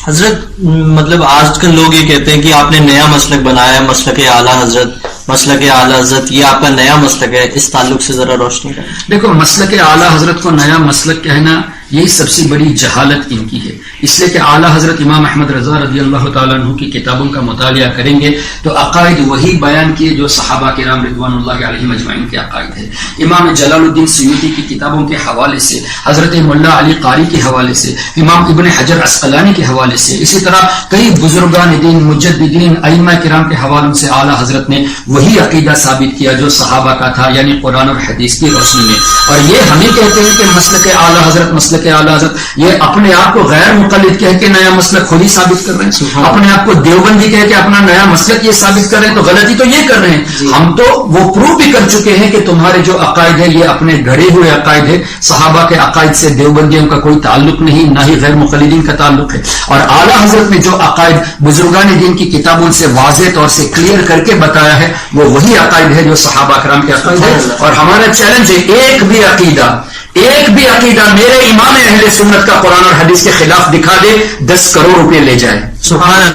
حضرت مطلب آج کل لوگ یہ کہتے ہیں کہ آپ نے نیا مسلک بنایا ہے، مسلک اعلیٰ حضرت، مسلک اعلیٰ حضرت، یہ آپ کا نیا مسلک ہے، اس تعلق سے ذرا روشنی کریں۔ دیکھو، مسلک اعلیٰ حضرت کو نیا مسلک کہنا یہی سب سے بڑی جہالت ان کی ہے، اس لیے کہ اعلیٰ حضرت امام احمد رضا رضی اللہ تعالیٰ عنہ کی کتابوں کا مطالعہ کریں گے تو عقائد وہی بیان کیے جو صحابہ کرام رضوان اللہ علیہم اجمعین کے عقائد ہے۔ امام جلال الدین سیوطی کی کتابوں کے حوالے سے، حضرت ملا علی قاری کے حوالے سے، امام ابن حجر عسقلانی کے حوالے سے، اسی طرح کئی بزرگان دین مجددین ائمہ کرام کے حوالوں سے اعلیٰ حضرت نے وہی عقیدہ ثابت کیا جو صحابہ کا تھا، یعنی قرآن اور حدیث کی روشنی میں۔ اور یہ ہمیں کہتے ہیں کہ مسلک اعلیٰ حضرت، مسلک اعلیٰ حضرت، یہ اپنے آپ کو غیر مقلد کہہ کے نیا مسلک خود ہی ثابت کر رہے ہیں، اپنے آپ کو دیوبندی کہہ کے اپنا نیا مسلک یہ ثابت کر رہے ہیں، تو غلطی تو یہ کر رہے ہیں۔ ہم تو وہ پروف بھی کر چکے ہیں کہ تمہارے جو عقائد ہے یہ اپنے گھڑے ہوئے عقائد ہے، صحابہ کے عقائد سے دیوبندیوں کا کوئی تعلق نہیں، نہ ہی غیر مقلدین کا تعلق ہے۔ اور اعلیٰ حضرت نے جو عقائد بزرگان دین کی کتابوں سے واضح طور سے کلیئر کر کے بتایا ہے وہ وہی عقائد ہے جو صحابہ کرام کے عقائد ہے۔ اور ہمارا چیلنج ہے، ایک بھی عقیدہ میرے امام اہل سنت کا قرآن اور حدیث کے خلاف دکھا دے، 10 کروڑ روپے لے جائے۔ سبحان اللہ۔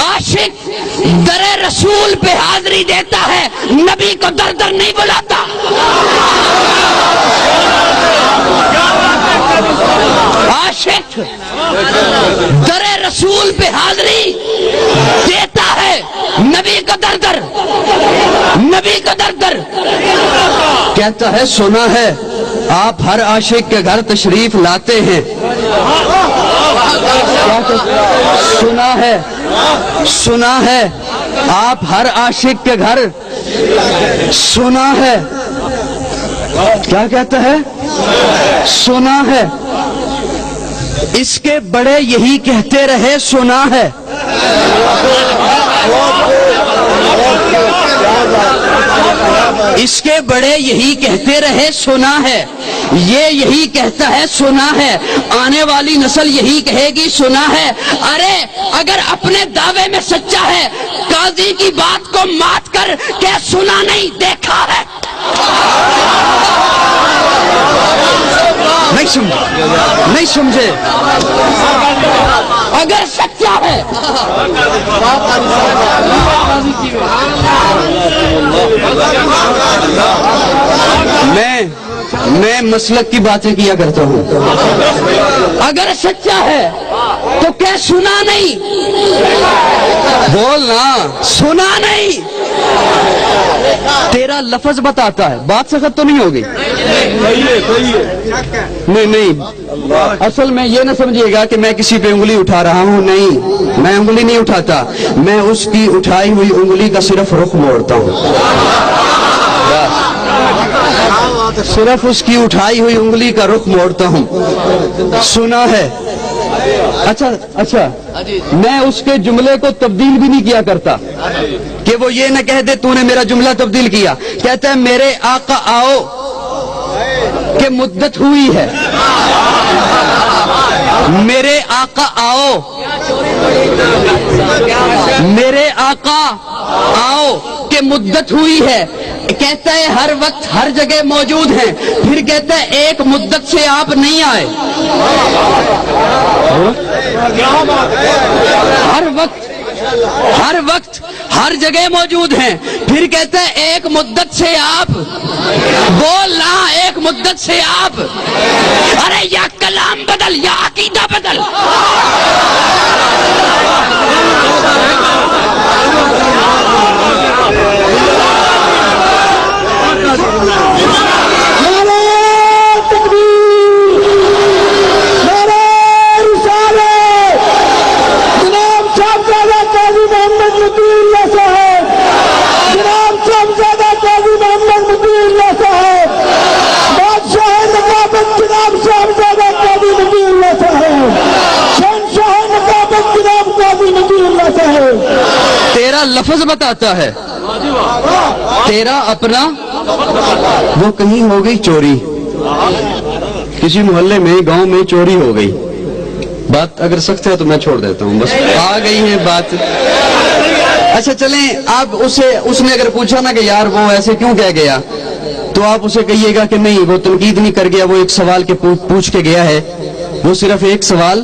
عاشق در رسول پہ حاضری دیتا ہے، نبی کو در در نہیں بلاتا۔ عاشق در رسول پہ حاضری دیتا ہے، نبی کو در در، نبی کو در در کہتا ہے سنا ہے آپ ہر عاشق کے گھر تشریف لاتے ہیں، سنا ہے آپ ہر عاشق کے گھر، سنا ہے، کیا کہتا ہے؟ سنا ہے، اس کے بڑے یہی کہتے رہے سنا ہے، اس کے بڑے یہی کہتے رہے سنا ہے، یہ یہی کہتا ہے سنا ہے، آنے والی نسل یہی کہے گی سنا ہے۔ ارے اگر اپنے دعوے میں سچا ہے، قاضی کی بات کو مات کر کہ سنا نہیں دیکھا ہے۔ نہیں سمجھے، اگر سچا ہے میں مسلک کی باتیں کیا کرتا ہوں، اگر سچا ہے تو کیا سنا نہیں؟ بولنا، سنا نہیں، تیرا لفظ بتاتا ہے، بات سخت تو نہیں ہوگی؟ نہیں، اصل میں یہ نہ سمجھیے گا کہ میں کسی پہ انگلی اٹھا رہا ہوں، نہیں، میں انگلی نہیں اٹھاتا، میں اس کی اٹھائی ہوئی انگلی کا صرف رخ موڑتا ہوں، صرف اس کی اٹھائی ہوئی انگلی کا رخ موڑتا ہوں۔ سنا ہے، اچھا، میں اس کے جملے کو تبدیل بھی نہیں کیا کرتا کہ وہ یہ نہ کہہ دے تو نے میرا جملہ تبدیل کیا، کہتا ہے میرے آقا آؤ کہ مدت ہوئی ہے، میرے آقا آؤ، میرے آقا آؤ کہ مدت ہوئی ہے، کہتا ہے ہر وقت ہر جگہ موجود ہیں، پھر کہتا ہے ایک مدت سے آپ نہیں آئے، ہر وقت ہر جگہ موجود ہیں، پھر کہتا ہے ایک مدت سے آپ، بولنا، ایک مدت سے آپ، ارے یا کلام بدل یا عقیدہ بدل۔ تیرا لفظ بتاتا ہے، تیرا اپنا، وہ کہیں ہو گئی چوری، کسی محلے میں گاؤں میں چوری ہو گئی، بات اگر سخت ہے تو میں چھوڑ دیتا ہوں، بس آ گئی ہے بات۔ اچھا چلیں، آپ اس نے اگر پوچھا نا کہ یار وہ ایسے کیوں کہہ گیا، تو آپ اسے کہیے گا کہ نہیں وہ تنقید نہیں کر گیا، وہ ایک سوال کے پوچھ کے گیا ہے، وہ صرف ایک سوال